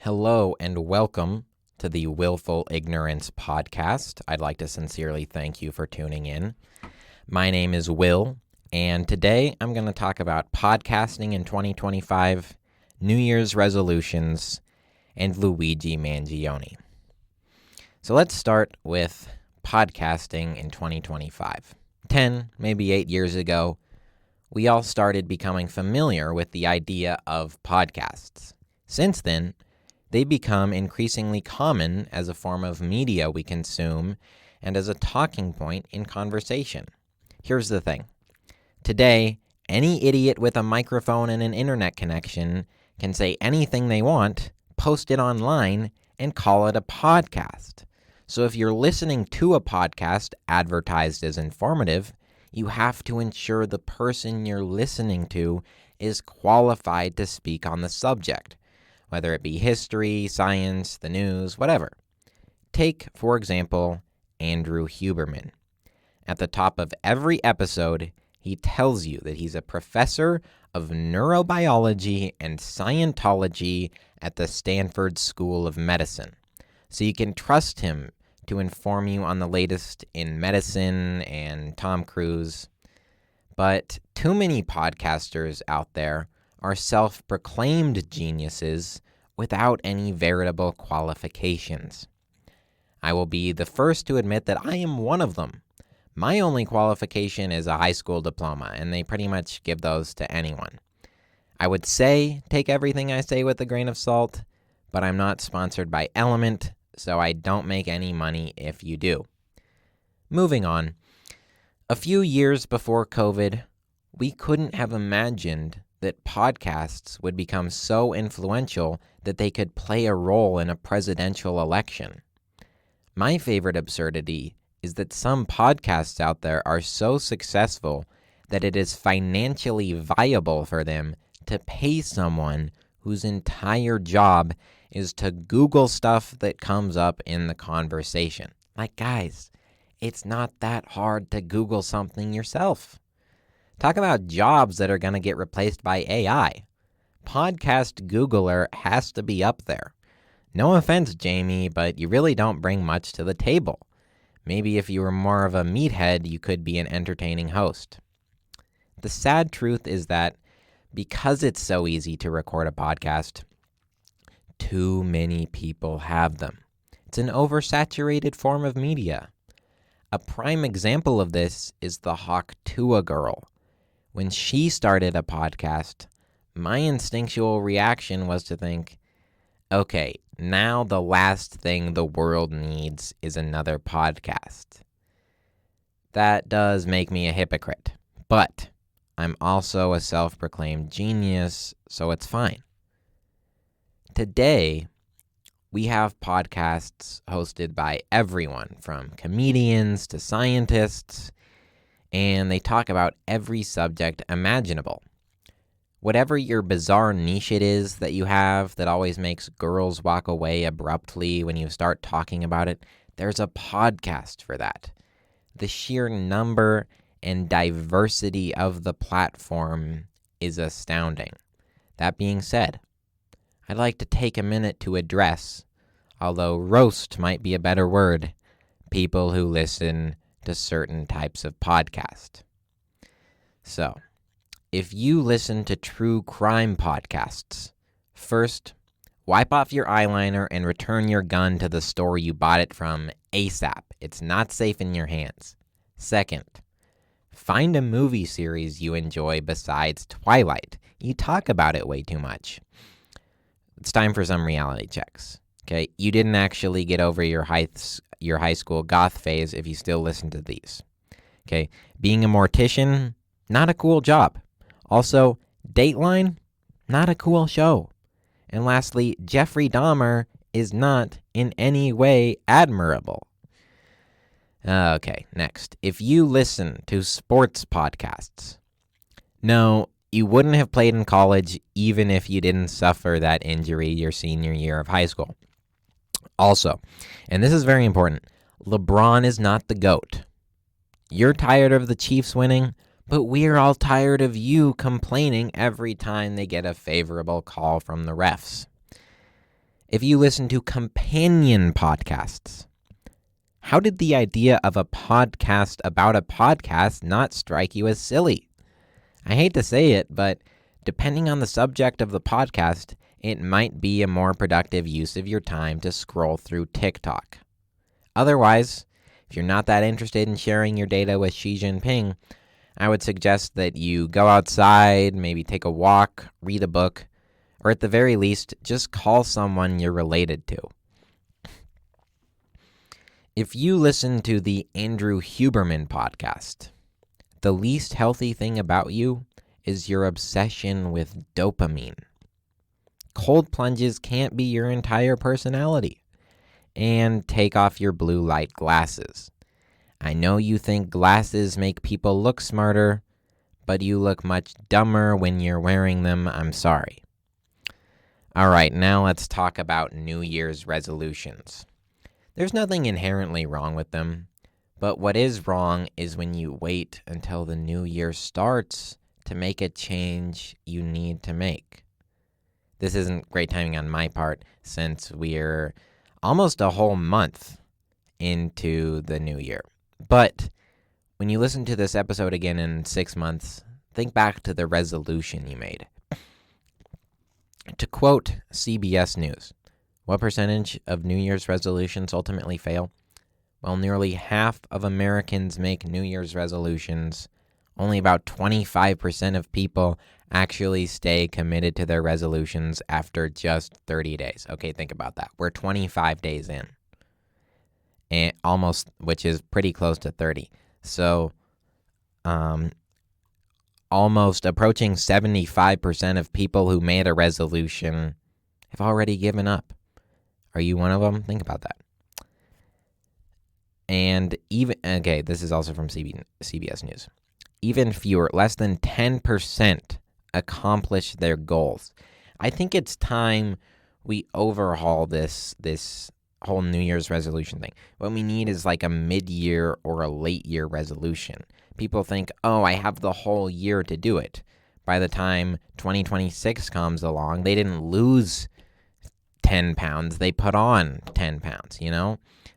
Hello and welcome to the Willful Ignorance podcast. I'd like to sincerely thank you for tuning in. My name is Will, and today I'm going to talk about podcasting in 2025, New Year's resolutions, and Luigi Mangione. So let's start with podcasting in 2025. 10, maybe 8 years ago, we all started becoming familiar with the idea of podcasts. Since then, they become increasingly common as a form of media we consume and as a talking point in conversation. Here's the thing. Today, any idiot with a microphone and an internet connection can say anything they want, post it online, and call it a podcast. So if you're listening to a podcast advertised as informative, you have to ensure the person you're listening to is qualified to speak on the subject, whether it be history, science, the news, whatever. Take, for example, Andrew Huberman. At the top of every episode, he tells you that he's a professor of neurobiology and Scientology at the Stanford School of Medicine. So you can trust him to inform you on the latest in medicine and Tom Cruise. But too many podcasters out there are self-proclaimed geniuses without any veritable qualifications. I will be the first to admit that I am one of them. My only qualification is a high school diploma, and they pretty much give those to anyone. I would say take everything I say with a grain of salt, but I'm not sponsored by Element, so I don't make any money if you do. Moving on. A few years before COVID, we couldn't have imagined that podcasts would become so influential that they could play a role in a presidential election. My favorite absurdity is that some podcasts out there are so successful that it is financially viable for them to pay someone whose entire job is to Google stuff that comes up in the conversation. Like, guys, it's not that hard to Google something yourself. Talk about jobs that are going to get replaced by AI. Podcast Googler has to be up there. No offense, Jamie, but you really don't bring much to the table. Maybe if you were more of a meathead, you could be an entertaining host. The sad truth is that because it's so easy to record a podcast, too many people have them. It's an oversaturated form of media. A prime example of this is the Hawk Tuah girl. When she started a podcast, my instinctual reaction was to think, okay, now the last thing the world needs is another podcast. That does make me a hypocrite, but I'm also a self-proclaimed genius, so it's fine. Today, we have podcasts hosted by everyone from comedians to scientists, and they talk about every subject imaginable. Whatever your bizarre niche it is that you have that always makes girls walk away abruptly when you start talking about it, there's a podcast for that. The sheer number and diversity of the platform is astounding. That being said, I'd like to take a minute to address, although roast might be a better word, people who listen to certain types of podcast. So, if you listen to true crime podcasts, first, wipe off your eyeliner and return your gun to the store you bought it from ASAP. It's not safe in your hands. Second, find a movie series you enjoy besides Twilight. You talk about it way too much. It's time for some reality checks. Okay, you didn't actually get over your high school goth phase if you still listen to these. Okay, being a mortician, not a cool job. Also, Dateline, not a cool show. And lastly, Jeffrey Dahmer is not in any way admirable. Okay, next. If you listen to sports podcasts, no, you wouldn't have played in college even if you didn't suffer that injury your senior year of high school. Also, and this is very important, LeBron is not the GOAT. You're tired of the Chiefs winning, but we're all tired of you complaining every time they get a favorable call from the refs. If you listen to companion podcasts, how did the idea of a podcast about a podcast not strike you as silly? I hate to say it, but depending on the subject of the podcast, it might be a more productive use of your time to scroll through TikTok. Otherwise, if you're not that interested in sharing your data with Xi Jinping, I would suggest that you go outside, maybe take a walk, read a book, or at the very least, just call someone you're related to. If you listen to the Andrew Huberman podcast, the least healthy thing about you is your obsession with dopamine. Cold plunges can't be your entire personality. And take off your blue light glasses. I know you think glasses make people look smarter, but you look much dumber when you're wearing them. I'm sorry. All right, now let's talk about New Year's resolutions. There's nothing inherently wrong with them, but what is wrong is when you wait until the new year starts to make a change you need to make. This isn't great timing on my part since we're almost a whole month into the new year. But when you listen to this episode again in 6 months, think back to the resolution you made. To quote CBS News, what percentage of New Year's resolutions ultimately fail? Well, nearly half of Americans make New Year's resolutions. Only about 25% of people actually stay committed to their resolutions after just 30 days. Okay, think about that. We're 25 days in, and almost, which is pretty close to 30. So, almost approaching 75% of people who made a resolution have already given up. Are you one of them? Think about that. And this is also from CBS News. Even fewer, less than 10%, accomplish their goals. I think it's time we overhaul this whole New Year's resolution thing. What we need is like a mid-year or a late-year resolution. People think, oh, I have the whole year to do it. By the time 2026 comes along, they didn't lose 10 pounds. They put on 10 pounds,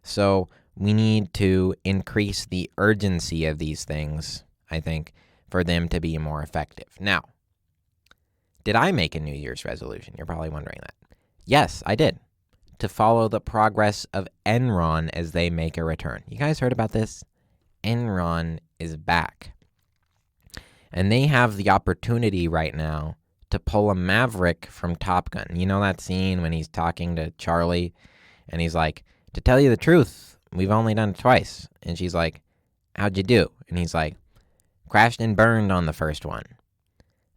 So we need to increase the urgency of these things, I think, for them to be more effective. Now, did I make a New Year's resolution? You're probably wondering that. Yes, I did. To follow the progress of Enron as they make a return. You guys heard about this? Enron is back. And they have the opportunity right now to pull a Maverick from Top Gun. You know that scene when he's talking to Charlie and he's like, to tell you the truth, we've only done it twice. And she's like, how'd you do? And he's like, crashed and burned on the first one.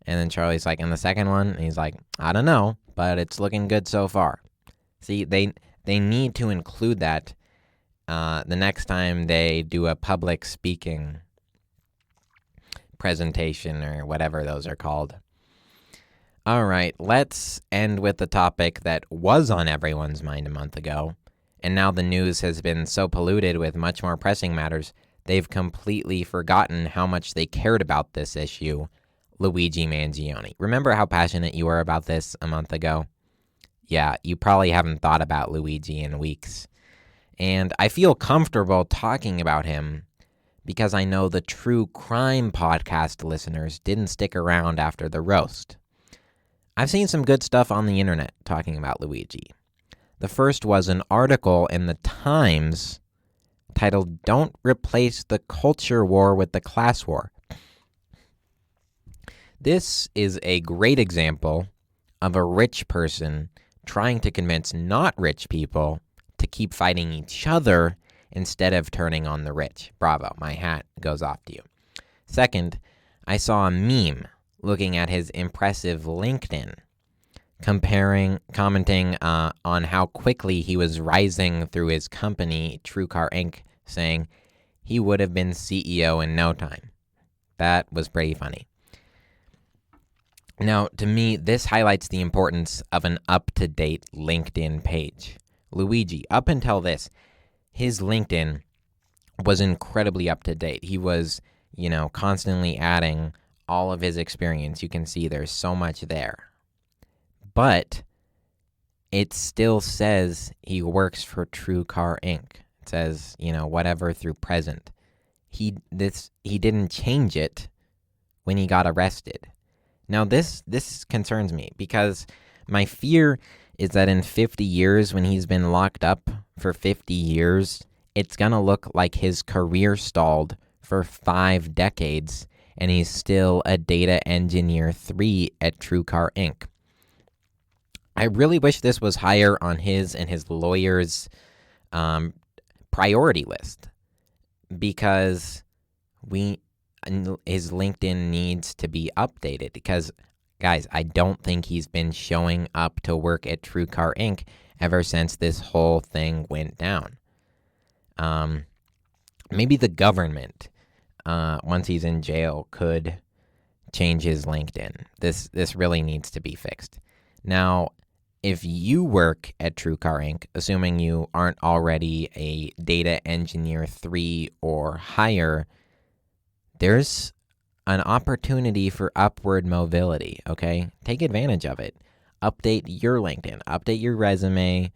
And then Charlie's like, and the second one? And he's like, I don't know, but it's looking good so far. See, they need to include that the next time they do a public speaking presentation or whatever those are called. All right, let's end with the topic that was on everyone's mind a month ago, and now the news has been so polluted with much more pressing matters, they've completely forgotten how much they cared about this issue. Luigi Mangione. Remember how passionate you were about this a month ago? Yeah, you probably haven't thought about Luigi in weeks. And I feel comfortable talking about him because I know the true crime podcast listeners didn't stick around after the roast. I've seen some good stuff on the internet talking about Luigi. The first was an article in the Times titled, "Don't Replace the Culture War with the Class War." This is a great example of a rich person trying to convince not rich people to keep fighting each other instead of turning on the rich. Bravo, my hat goes off to you. Second, I saw a meme looking at his impressive LinkedIn, commenting on how quickly he was rising through his company, TrueCar Inc., saying he would have been CEO in no time. That was pretty funny. Now, to me, this highlights the importance of an up-to-date LinkedIn page. Luigi, up until this, his LinkedIn was incredibly up-to-date. He was, constantly adding all of his experience. You can see there's so much there. But it still says he works for True Car Inc. It says, whatever through present. He didn't change it when he got arrested. Now this concerns me because my fear is that in 50 years, when he's been locked up for 50 years, it's going to look like his career stalled for 5 decades and he's still a data engineer 3 at True Car Inc. I really wish this was higher on his and his lawyer's priority list, because his LinkedIn needs to be updated. Because, guys, I don't think he's been showing up to work at True Car Inc. ever since this whole thing went down. Maybe the government, once he's in jail, could change his LinkedIn. This really needs to be fixed. Now, if you work at True Car Inc., assuming you aren't already a data engineer 3 or higher, there's an opportunity for upward mobility, okay? Take advantage of it. Update your LinkedIn, update your resume,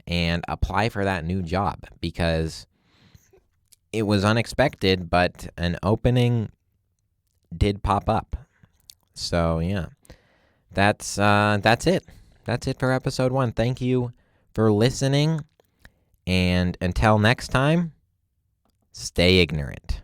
and apply for that new job, because it was unexpected, but an opening did pop up. So, yeah, that's it. That's it for episode 1. Thank you for listening, and until next time, stay ignorant.